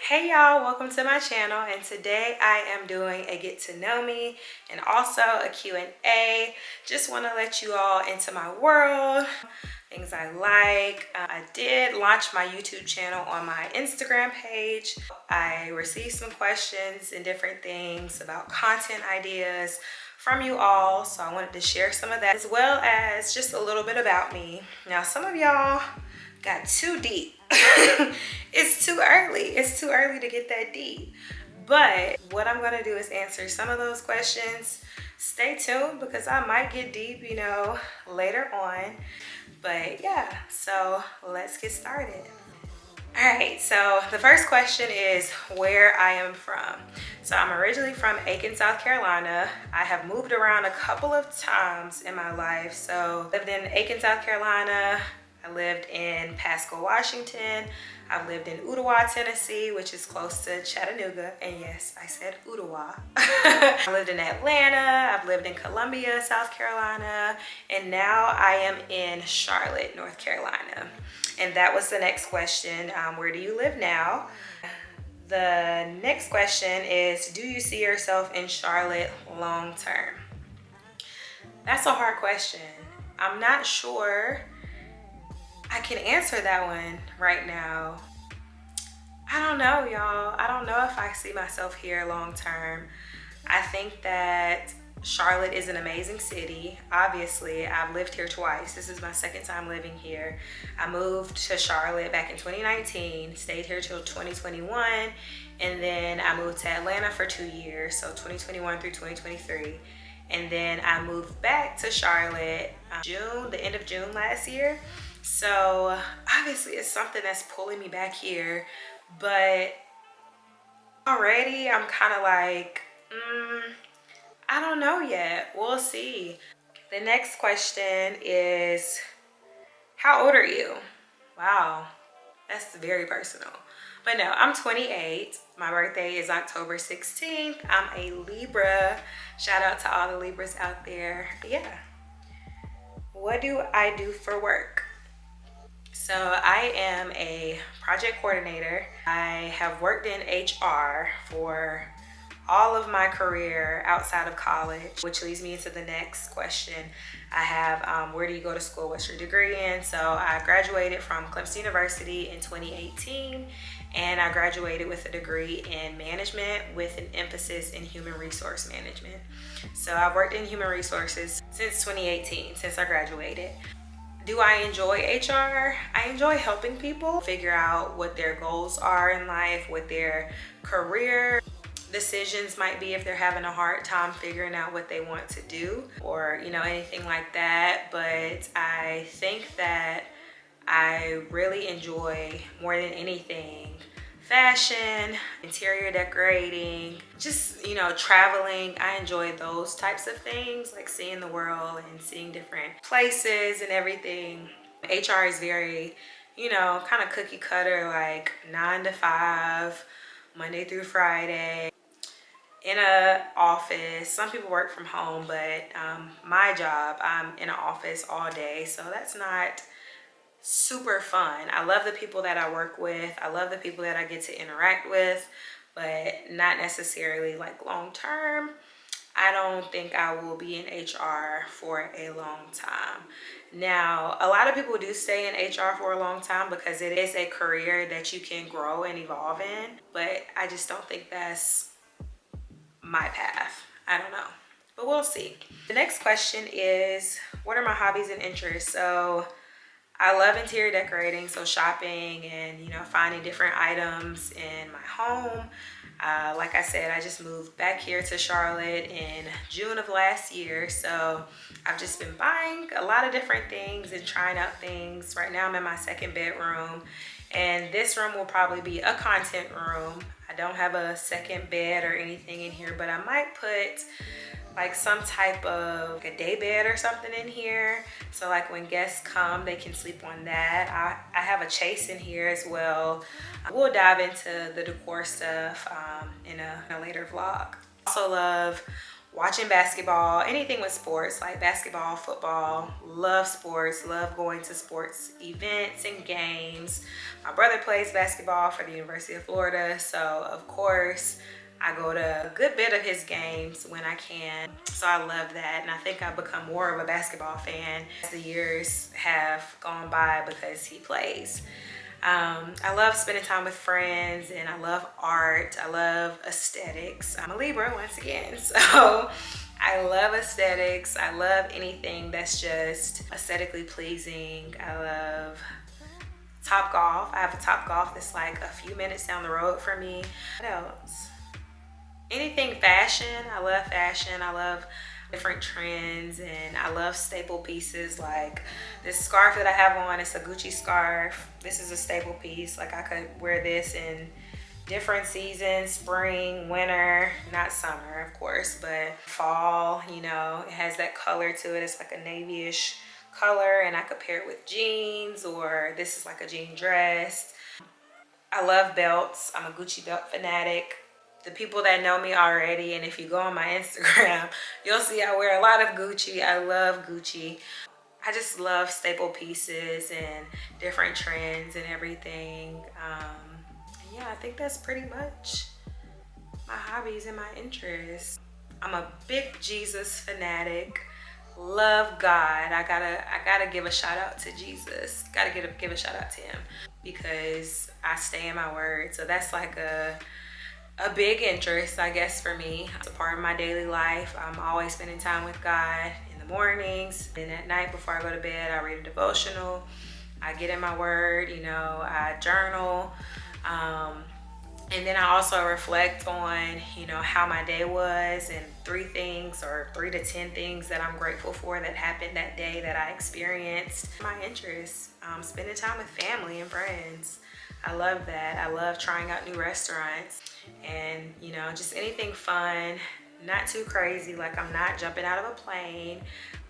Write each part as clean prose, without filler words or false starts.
Hey y'all, welcome to my channel, and today I am doing a get to know me and also a Q&A. Just want to let you all into my world, things I like. I did launch my YouTube channel on my Instagram page. I received some questions and different things about content ideas from you all, so I wanted to share some of that as well as just a little bit about me. Now, some of y'all got too deep. It's too early. It's too early to get that deep. But what I'm gonna do is answer some of those questions. Stay tuned because I might get deep, later on. But yeah, so let's get started. All right, so the first question is where I am from. So I'm originally from Aiken, South Carolina. I have moved around a couple of times in my life. So I lived in Aiken, South Carolina. I lived in Pasco, Washington. I've lived in Ottawa, Tennessee, which is close to Chattanooga. And yes, I said Ottawa. I lived in Atlanta. I've lived in Columbia, South Carolina. And now I am in Charlotte, North Carolina. And that was the next question. Where do you live now? The next question is, do you see yourself in Charlotte long term? That's a hard question. I'm not sure I can answer that one right now. I don't know, y'all. I don't know if I see myself here long term. I think that Charlotte is an amazing city. Obviously, I've lived here twice. This is my second time living here. I moved to Charlotte back in 2019, stayed here till 2021, and then I moved to Atlanta for 2 years, so 2021 through 2023. And then I moved back to Charlotte the end of June last year. So obviously it's something that's pulling me back here, but already I'm kind of like, I don't know yet. We'll see. The next question is, how old are you? Wow, that's very personal. But no, I'm 28. My birthday is October 16th. I'm a Libra. Shout out to all the Libras out there. Yeah. What do I do for work? So I am a project coordinator. I have worked in HR for all of my career outside of college, which leads me into the next question. I have, where do you go to school? What's your degree in? So I graduated from Clemson University in 2018, and I graduated with a degree in management with an emphasis in human resource management. So I've worked in human resources since 2018, since I graduated. Do I enjoy HR? I enjoy helping people figure out what their goals are in life, what their career decisions might be if they're having a hard time figuring out what they want to do, or anything like that. But I think that I really enjoy, more than anything, fashion, interior decorating, just traveling. I enjoy those types of things, like seeing the world and seeing different places and everything. HR is very kind of cookie cutter, like 9 to 5, Monday through Friday, in a office. Some people work from home, but my job, I'm in an office all day, so that's not super fun. I love the people that I work with. I love the people that I get to interact with, but not necessarily like long term. I don't think I will be in HR for a long time. Now, a lot of people do stay in HR for a long time because it is a career that you can grow and evolve in, but I just don't think that's my path. I don't know, but we'll see. The next question is, what are my hobbies and interests? So I love interior decorating, so shopping and finding different items in my home. Like I said, I just moved back here to Charlotte in June of last year, so I've just been buying a lot of different things and trying out things. Right now I'm in my second bedroom, and this room will probably be a content room. I don't have a second bed or anything in here, but I might put like some type of a day bed or something in here, so like when guests come they can sleep on that. I have a chase in here as well. We'll dive into the decor stuff in a later vlog. Also love watching basketball, anything with sports, like basketball, football. Love sports, love going to sports events and games. My brother plays basketball for the University of Florida, so of course I go to a good bit of his games when I can. So I love that, and I think I've become more of a basketball fan as the years have gone by because he plays. I love spending time with friends, and I love art. I love aesthetics. I'm a Libra once again, so I love aesthetics. I love anything that's just aesthetically pleasing. I love Top Golf. I have a Top Golf that's like a few minutes down the road from me. What else? Anything fashion. I love fashion. I love different trends, and I love staple pieces. Like this scarf that I have on, it's a Gucci scarf. This is a staple piece. Like I could wear this in different seasons, spring, winter, not summer of course, but fall. You know, it has that color to it. It's like a navy-ish color, and I could pair it with jeans, or this is like a jean dress. I love belts. I'm a Gucci belt fanatic. The people that know me already, and if you go on my Instagram, you'll see I wear a lot of Gucci. I love Gucci. I just love staple pieces and different trends and everything. Yeah, I think that's pretty much my hobbies and my interests. I'm a big Jesus fanatic. Love God. I gotta give a shout out to Jesus. Gotta give a shout out to him because I stay in my word. So that's like a big interest, I guess, for me. It's a part of my daily life. I'm always spending time with God in the mornings, and at night before I go to bed, I read a devotional. I get in my word, you know, I journal. And then I also reflect on, you know, how my day was, and 3 things or 3 to 10 things that I'm grateful for that happened that day that I experienced. My interests, spending time with family and friends. I love that. I love trying out new restaurants and, you know, just anything fun, not too crazy. Like I'm not jumping out of a plane.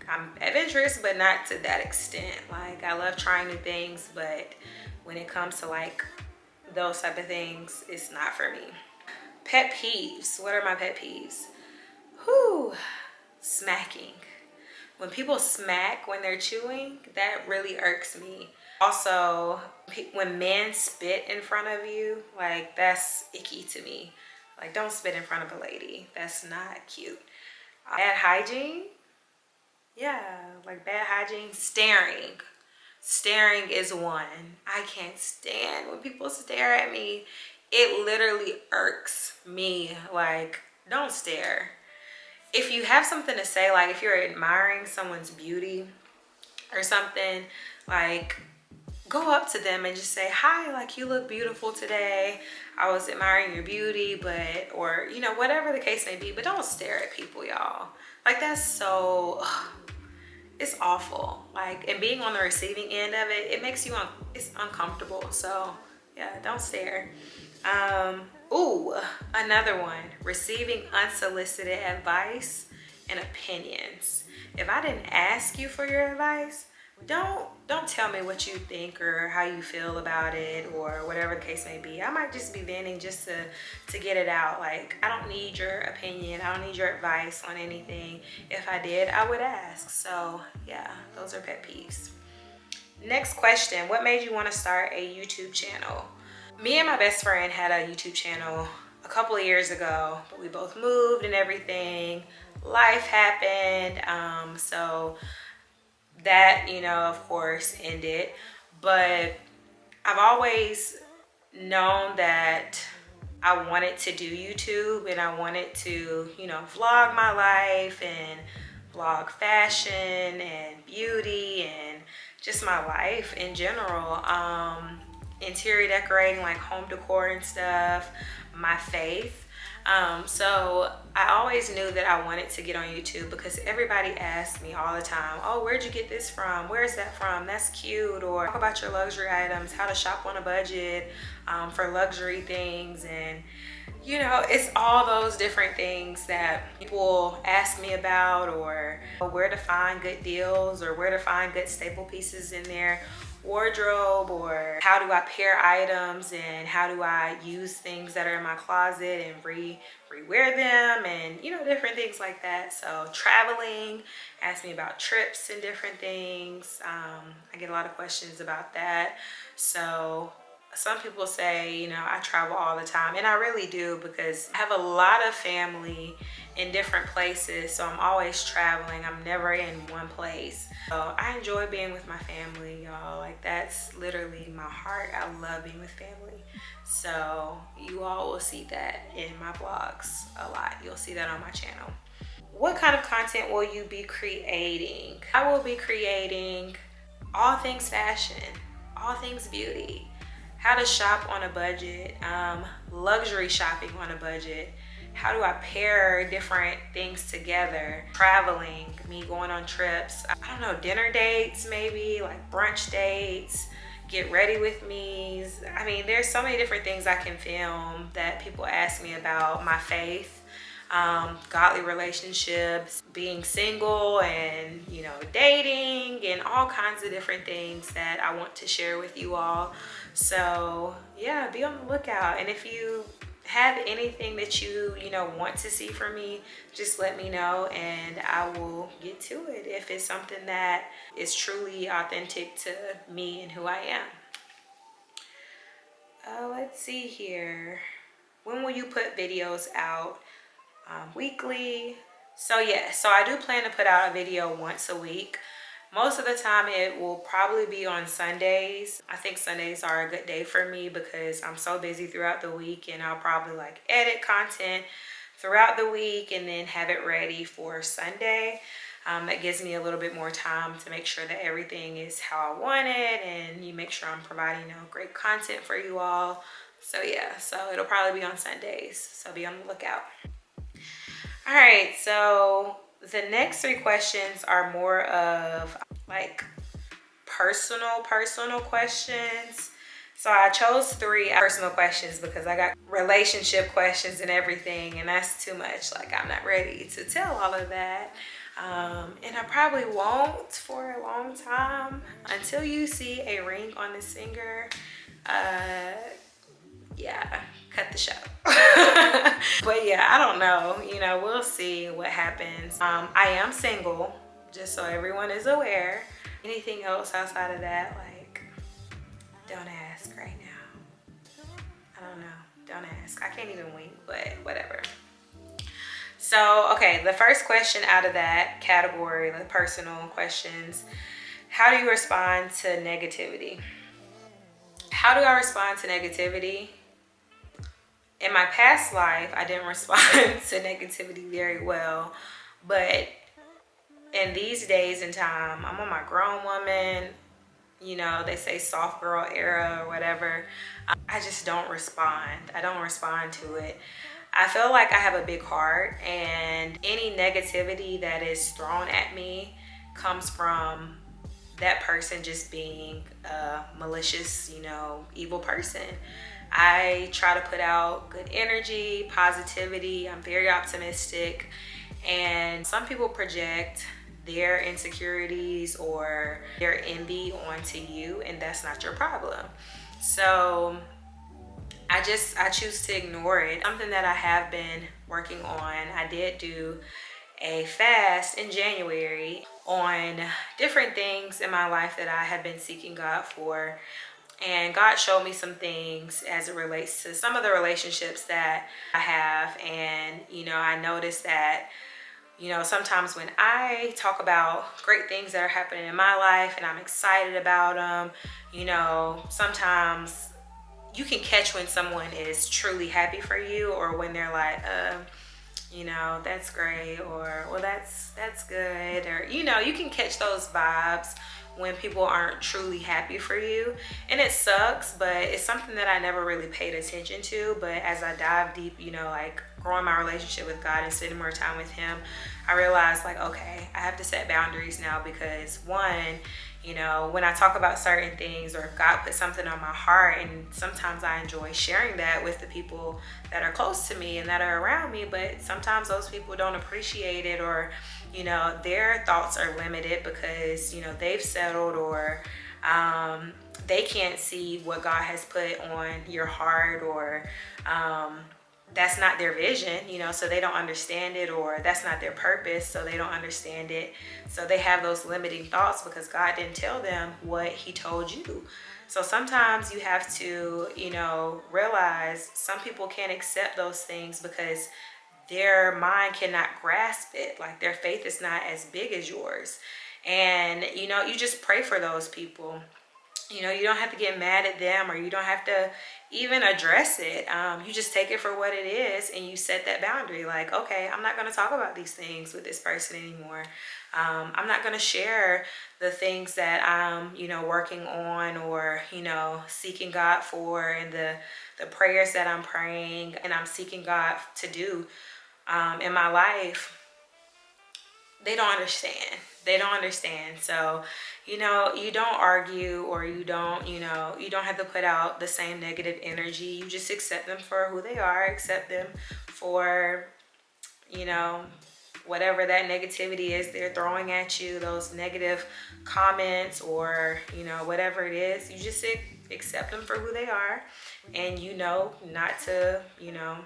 I'm adventurous, but not to that extent. Like I love trying new things, but when it comes to like those type of things, it's not for me. Pet peeves. What are my pet peeves? Whew. Smacking. When people smack when they're chewing, that really irks me. Also, when men spit in front of you, like that's icky to me. Like don't spit in front of a lady. That's not cute. Bad hygiene. Yeah, like bad hygiene. Staring. Staring is one. I can't stand when people stare at me. It literally irks me. Like, don't stare. If you have something to say, like if you're admiring someone's beauty or something, like go up to them and just say, hi, like you look beautiful today. I was admiring your beauty, but, or, you know, whatever the case may be, but don't stare at people, y'all. Like that's so, it's awful. Like, and being on the receiving end of it, it makes you it's uncomfortable. So yeah, don't stare. Ooh, another one, receiving unsolicited advice and opinions. If I didn't ask you for your advice, don't tell me what you think or how you feel about it or whatever the case may be. I might just be venting just to get it out. Like, I don't need your opinion. I don't need your advice on anything. If I did, I would ask. So yeah, those are pet peeves. Next question, what made you want to start a YouTube channel? Me and my best friend had a YouTube channel a couple of years ago, but we both moved and everything. Life happened. So that, you know, of course ended, but I've always known that I wanted to do YouTube, and I wanted to, you know, vlog my life and vlog fashion and beauty and just my life in general. Interior decorating, like home decor and stuff, my faith. So I always knew that I wanted to get on YouTube because everybody asked me all the time, oh, where'd you get this from? Where's that from? That's cute. Or talk about your luxury items, how to shop on a budget for luxury things. And you know, it's all those different things that people ask me about, or where to find good deals, or where to find good staple pieces in their wardrobe, or how do I pair items, and how do I use things that are in my closet and rewear them, and you know, different things like that. So traveling, ask me about trips and different things. I get a lot of questions about that. So some people say, you know, I travel all the time, and I really do, because I have a lot of family in different places, so I'm always traveling. I'm never in one place. So I enjoy being with my family, y'all. Like, that's literally my heart. I love being with family. So you all will see that in my vlogs a lot. You'll see that on my channel. What kind of content will you be creating? I will be creating all things fashion, all things beauty, how to shop on a budget, luxury shopping on a budget, how do I pair different things together, traveling, me going on trips, I don't know, dinner dates maybe, like brunch dates, get ready with me. I mean, there's so many different things I can film that people ask me about. My faith, godly relationships, being single, and you know, dating, and all kinds of different things that I want to share with you all. So yeah, be on the lookout. And if you have anything that you know, want to see from me, just let me know and I will get to it if it's something that is truly authentic to me and who I am. Let's see here. When will you put videos out? Weekly. So yeah, so I do plan to put out a video once a week. Most of the time it will probably be on Sundays. I think Sundays are a good day for me because I'm so busy throughout the week, and I'll probably like edit content throughout the week and then have it ready for Sunday. That gives me a little bit more time to make sure that everything is how I want it, and you make sure I'm providing, you know, great content for you all. So yeah, so it'll probably be on Sundays, so be on the lookout. All right, so the next three questions are more of like personal questions. So I chose three personal questions because I got relationship questions and everything, and that's too much. Like, I'm not ready to tell all of that. And I probably won't for a long time until you see a ring on this finger. Yeah, cut the show. But yeah, I don't know, you know, we'll see what happens. I am single, just so everyone is aware. Anything else outside of that, like, don't ask right now. I don't know, don't ask. I can't even wink, but whatever. So okay, the first question out of that category, the personal questions: how do you respond to negativity? How do I respond to negativity? In my past life, I didn't respond to negativity very well, but in these days and time, I'm on my grown woman, you know, they say soft girl era or whatever. I just don't respond. I don't respond to it. I feel like I have a big heart, and any negativity that is thrown at me comes from that person just being a malicious, you know, evil person. I try to put out good energy, positivity. I'm very optimistic. And some people project their insecurities or their envy onto you, and that's not your problem. So I choose to ignore it. Something that I have been working on, I did do a fast in January on different things in my life that I have been seeking God for. And God showed me some things as it relates to some of the relationships that I have. And, you know, I noticed that, you know, sometimes when I talk about great things that are happening in my life and I'm excited about them, you know, sometimes you can catch when someone is truly happy for you, or when they're like, you know, that's great, or well, that's good, or you know, you can catch those vibes when people aren't truly happy for you, and it sucks, but it's something that I never really paid attention to. But as I dive deep, you know, like growing my relationship with God and spending more time with him, I realized like, okay, I have to set boundaries now, because one, You know, when I talk about certain things, or if God put something on my heart, and sometimes I enjoy sharing that with the people that are close to me and that are around me, but sometimes those people don't appreciate it, or, you know, their thoughts are limited because, you know, they've settled, or they can't see what God has put on your heart, or that's not their vision, you know, so they don't understand it, or that's not their purpose, so they don't understand it. So they have those limiting thoughts because God didn't tell them what he told you. So sometimes you have to, you know, realize some people can't accept those things because their mind cannot grasp it. Like their faith is not as big as yours. And, you know, you just pray for those people. You know, you don't have to get mad at them, or you don't have to even address it. You just take it for what it is, and you set that boundary. Like, okay, I'm not going to talk about these things with this person anymore. I'm not going to share the things that I'm, you know, working on, or, you know, seeking God for, and the prayers that I'm praying and I'm seeking God to do in my life. They don't understand. They don't understand. So, you know, you don't argue, or you don't, you know, you don't have to put out the same negative energy. You just accept them for who they are, accept them for, you know, whatever that negativity is they're throwing at you, those negative comments, or, you know, whatever it is. You just accept them for who they are, and you know not to, you know,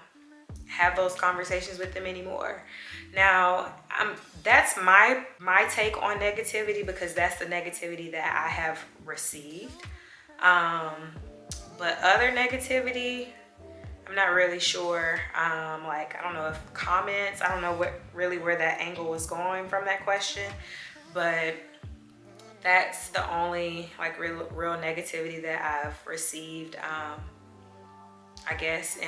have those conversations with them anymore. Now, that's my take on negativity, because that's the negativity that I have received. Um, but other negativity, I'm not really sure. Like, I don't know if comments, I don't know what really where that angle was going from that question, but that's the only like real negativity that I've received. I guess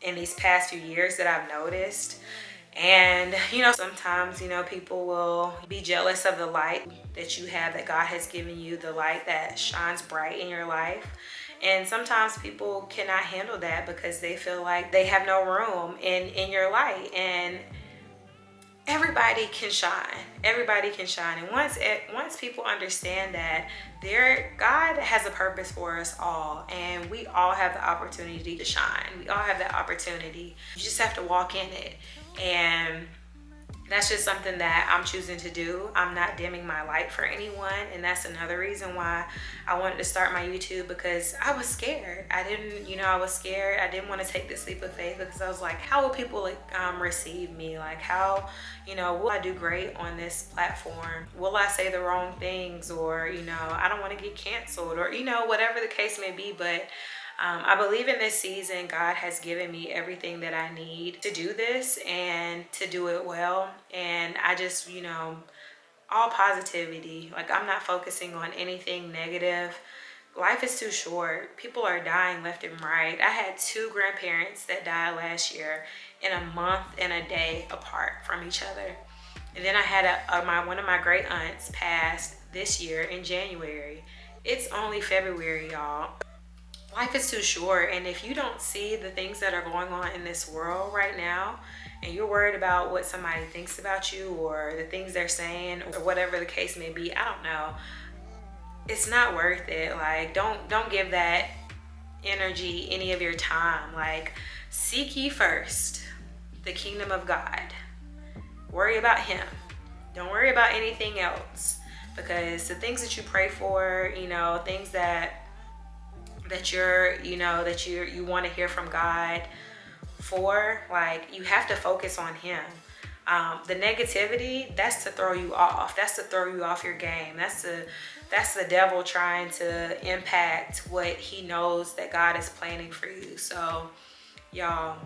in these past few years that I've noticed. And, you know, sometimes, you know, people will be jealous of the light that you have, that God has given you, the light that shines bright in your life. And sometimes people cannot handle that because they feel like they have no room in your light. And everybody can shine. Everybody can shine. And once people understand that God has a purpose for us all, and we all have the opportunity to shine. We all have that opportunity. You just have to walk in it. And that's just something that I'm choosing to do. I'm not dimming my light for anyone. And that's another reason why I wanted to start my YouTube, because I was scared. I was scared. I didn't want to take this leap of faith, because I was like, how will people receive me? Like, how, you know, will I do great on this platform? Will I say the wrong things? Or, you know, I don't want to get canceled, or, you know, whatever the case may be. But I believe in this season, God has given me everything that I need to do this and to do it well. And I just, you know, all positivity. Like, I'm not focusing on anything negative. Life is too short. People are dying left and right. I had 2 grandparents that died last year in a month and a day apart from each other. And then I had one of my great aunts passed this year in January. It's only February, y'all. Life is too short, and if you don't see the things that are going on in this world right now, and you're worried about what somebody thinks about you, or the things they're saying, or whatever the case may be, I don't know, it's not worth it. Like, don't give that energy any of your time. Like, seek ye first the kingdom of God. Worry about him. Don't worry about anything else, because the things that you pray for, you know, things that you want to hear from God for, like, you have to focus on him. The negativity, that's to throw you off. That's to throw you off your game. That's the devil trying to impact what he knows that God is planning for you. So, y'all,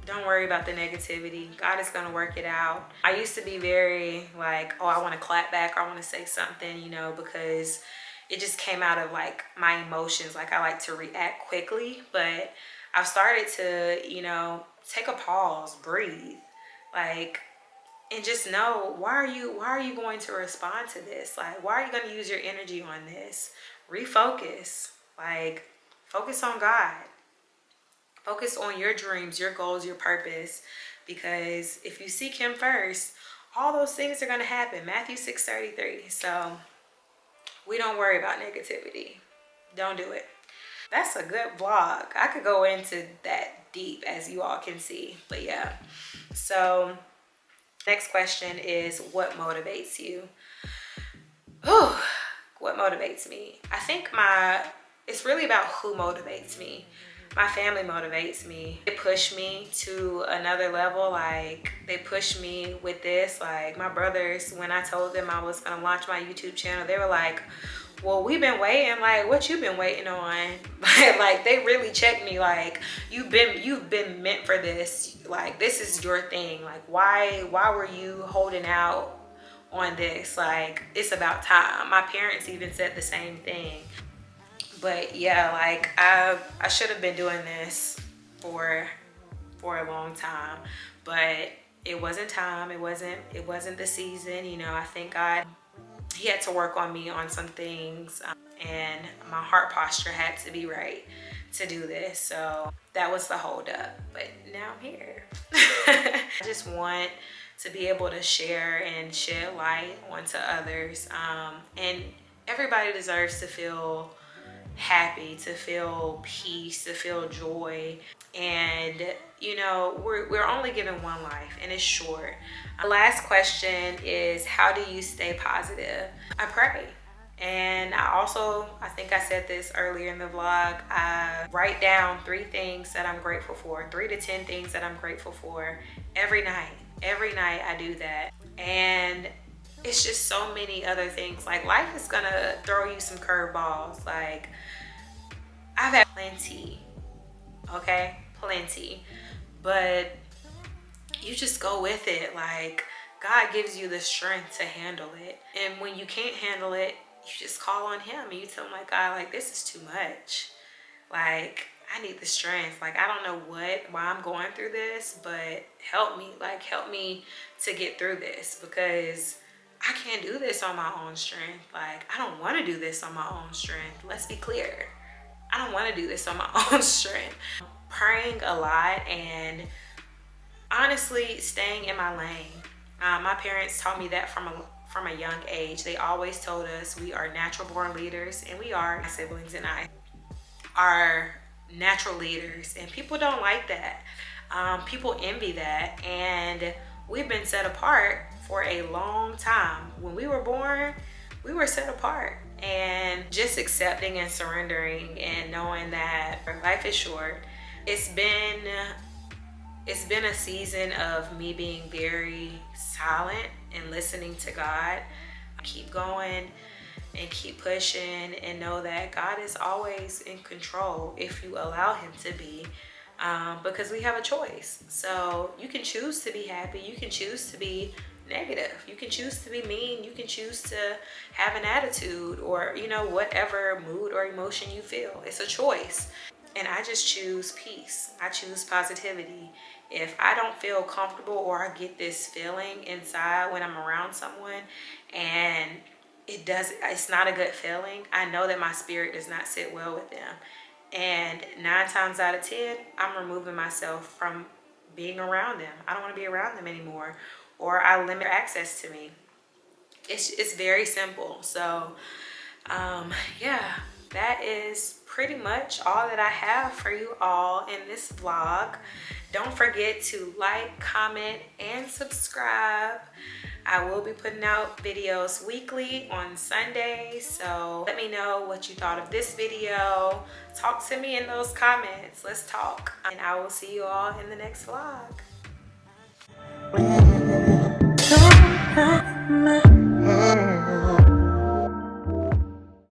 don't worry about the negativity. God is going to work it out. I used to be very like, oh, I want to clap back, or I want to say something, you know, because it just came out of like my emotions. Like, I like to react quickly, but I've started to, you know, take a pause, breathe, like, and just know, why are you going to respond to this? Like, why are you going to use your energy on this? Refocus. Like, focus on God. Focus on your dreams, your goals, your purpose, because if you seek him first, all those things are going to happen. Matthew 6:33. So We don't worry about negativity. Don't do it. That's a good vlog. I could go into that deep, as you all can see. But yeah. So next question is, what motivates you? Oh, what motivates me? I think it's really about who motivates me. My family motivates me. They push me to another level. Like, they push me with this. Like, my brothers, when I told them I was gonna launch my YouTube channel, they were like, well, we've been waiting. Like, what you been waiting on? Like, they really checked me. Like, you've been meant for this. Like, this is your thing. Like, why were you holding out on this? Like, it's about time. My parents even said the same thing. But yeah, like, I should have been doing this for a long time, but it wasn't time. It wasn't the season. You know, I think God, he had to work on me on some things, and my heart posture had to be right to do this. So that was the holdup, but now I'm here. I just want to be able to share and shed light onto others, and everybody deserves to feel happy, to feel peace, to feel joy. And you know, we're only given one life, and it's short. The last question is, how do you stay positive? I pray. And I think I said this earlier in the vlog, I write down 3 things that I'm grateful for, 3 to 10 things that I'm grateful for every night. Every night I do that. And it's just so many other things. Like, life is gonna throw you some curveballs. Like, I've had plenty, okay? Plenty. But you just go with it. Like, God gives you the strength to handle it. And when you can't handle it, you just call on him and you tell him, like, God, like, this is too much. Like, I need the strength. Like, I don't know why I'm going through this, but help me. Like, help me to get through this, because I can't do this on my own strength. Like, I don't want to do this on my own strength. Let's be clear. I don't want to do this on my own strength. Praying a lot, and honestly staying in my lane. My parents taught me that from a young age. They always told us we are natural born leaders, and we are. My siblings and I are natural leaders, and people don't like that. People envy that, and we've been set apart for a long time. When we were born, we were set apart. And just accepting and surrendering and knowing that life is short. It's been a season of me being very silent and listening to God. Keep going and keep pushing, and know that God is always in control if you allow him to be, because we have a choice. So you can choose to be happy. You can choose to be negative. You can choose to be mean. You can choose to have an attitude, or, you know, whatever mood or emotion you feel. It's a choice. And I just choose peace. I choose positivity. If I don't feel comfortable, or I get this feeling inside when I'm around someone and it's not a good feeling, I know that my spirit does not sit well with them. And 9 times out of 10, I'm removing myself from being around them. I don't want to be around them anymore, or I limit their access to me. It's very simple. So yeah, that is pretty much all that I have for you all in this vlog. Don't forget to like, comment, and subscribe. I will be putting out videos weekly on Sundays, so let me know what you thought of this video. Talk to me in those comments. Let's talk. And I will see you all in the next vlog.